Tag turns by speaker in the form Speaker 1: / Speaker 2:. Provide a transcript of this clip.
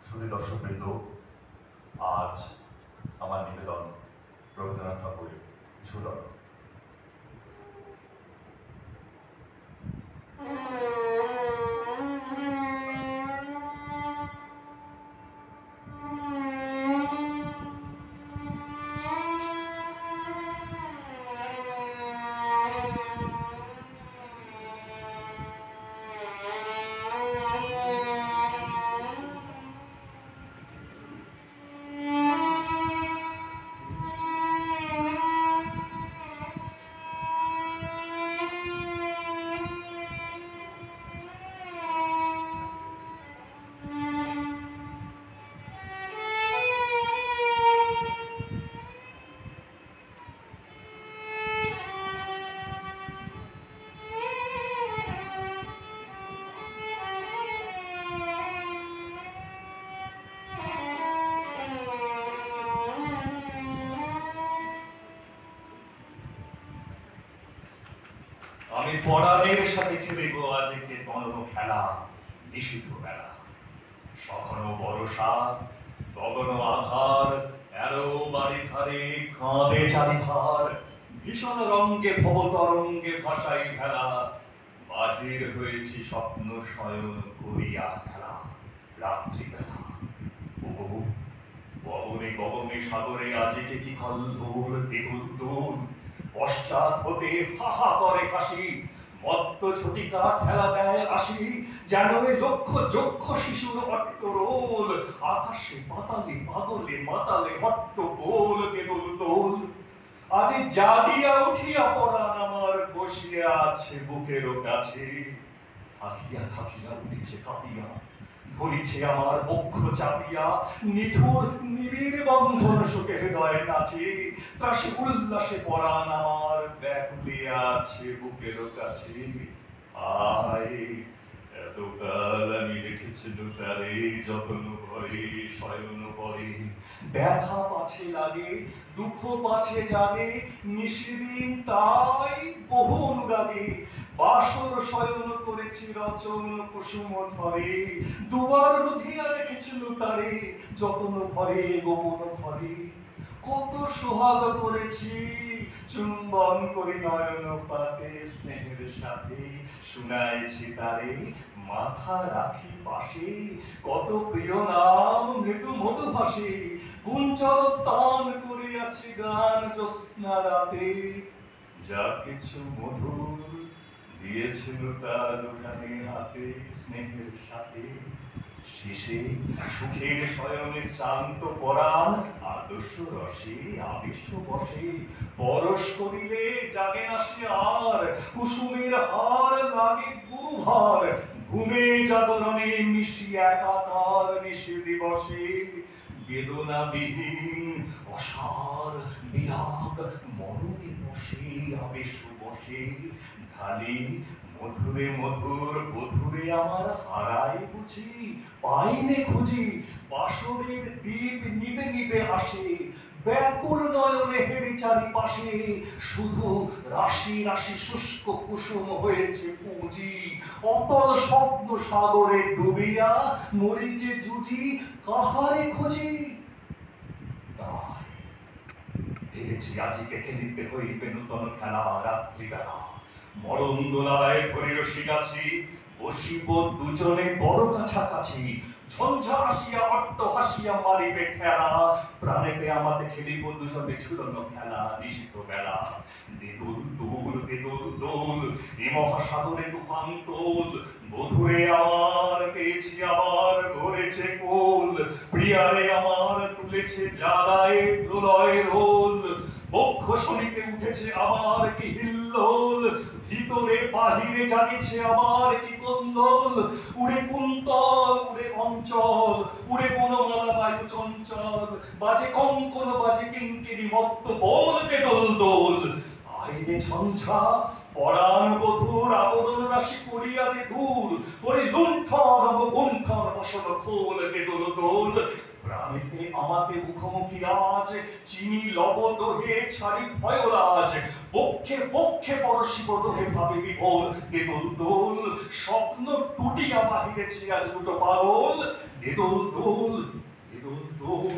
Speaker 1: শুধু দর্শকবৃন্দ, আজ আমার নিবেদন রবীন্দ্রনাথ ঠাকুরের ঝুলন। আমি পরাণের সাথে খেলিব আজকে গণ খেলা, নিষিদ্ধ বেলা। সঘন বরষা, গগন আধার, এরো বাড়ি ধারে কাঁদে চারিধার। ভীষণ রঙ্গে ভবতরঙ্গে ভাসাই ভেলা, বাহির হয়েছি স্বপ্ন শয়ন করিয়া খেলা। রাত্রিবেলা ওগো, গগনে গগনে সাগরে আজকে কি কল্লোল বিপুল দোল। পশ্চাৎ হতে হাহা করে হাসি, মত্ত ঝটিকা ঠেলা দেয় আসি। যেন এ লক্ষ যক্ষ শিশুর অট্টরোল, আকাশে পাতালে পাগলে মাতালে হট্টগোল কেবল দোল। আজ জাগিয়া উঠিয়া পরাণ আমার বসিয়া আছে বুকেরও কাছে। থাকিয়া থাকিয়া উঠেছে কাঁপিয়া, ধরিছে আমার বক্ষ চাপিয়া। নিঠুর নিবিড় বন্ধন শোকে হৃদয় নাচে, ত্রাসে উল্লাসে পরাণ আমার ব্যাকুলিয়া আছে বুকেরও কাছে। আয় এতকাল আমি রেখেছিল তারে যতন ভরে শয়ন পরে। ব্যথা পাছে লাগে, দুঃখ পাছে জাগে, নিশিদিন তাই বহু অনুরাগে। বাসর শয়ন করেছি রচন কুসুম ধরে, দুয়ার রুধিয়া রেখেছিল তারে যতন ভরে গোপন ঘরে। কত সোহাগ করেছি চুম্বন করি নয়ন পাতে স্নেহের সাথে। শুনাইছি তারে মাথা রাখি পাশে, কত প্রিয় নাম মৃদু মধু ভাসে। কুঞ্চল তান করিয়াছি গান জ্যোৎস্না রাতে, যা কিছু মধুর দিয়েছিল তার দুখানি হাতে স্নেহের সাথে। শেষে সুখের শয়নে শ্রান্ত পরাণ আদর্শ রসে আবেশ বসে। পরশ করিলে জাগে না সে আর, কুসুমের হার লাগে গুরুভার। ঘুমে জাগরণে মিশি একাকার নিশি দিবসে। বেদনাবিহীন অসার বিরাগ মরণে বসে আবেশ বসে। ঢালি মধুরে মধুর বধুরে আমার হারাই বুঝি, পাইনে খুঁজি। বাসরের দীপ নিবে নিবে আসে, ব্যাকুল নয়নে হেরি চারিপাশে। শুধু রাশি রাশি শুষ্ক কুসুম হয়েছে পুঁজি। অতল স্বপ্ন সাগরে ডুবিয়া মরি যে জুজি, কাহারে খুঁজি। তাই ভেবেছি আজকে খেলিতে হইবে নূতন খেলা রাত্রিবেলা। মরণ দোলায় ধরে রশি গাছি, বসিব দুজনে বড় কাছাকাছি। ঝঞ্ঝা আসিয়া অট্ট হাসিয়া মারিবে ঠেলা, প্রাণেতে আমাতে খেলিব দুজনে ঝুলন খেলা নিষিদ্ধ বেলা। দেদুল দোল দেদুল দোল এ মহাসাগরে তুফান তোল। বধুরে আমার পেয়েছি আবার ধরেছে কোল, প্রিয়ারে আমার তুলেছে জাগায় প্রলয় রোল। বক্ষ শনিতে উঠেছে আবার কি হিল্লোল, ভিতরে বাহিরে জাগিছে আবার কি কন্দল। উড়ে কুন্তল উড়ে অঞ্চল, উড়ে বনমালা বায়ু চঞ্চল। বাজে কঙ্কন বাজে কিঙ্কিণী মত্ত বল দোল দোল। আইরে ঝঞ্ঝা পরাণ বধুর আবরণ রাশি করিয়া দে দূর। করে লুণ্ঠন গুণ্ঠন বসন খোল দে দোল দোল। প্রাণীতে আমাতে মুখোমুখি আজ, চিনি লব দোহে ছাড়ি ভয়রাজ। বক্ষে বক্ষে পরশিব দোহে ভাবে বিভোল দে দোল দোল। স্বপ্ন টুটিয়া বাহিরেছে আজ দুটো পাগল, এ দোল দোল এ দোল দোল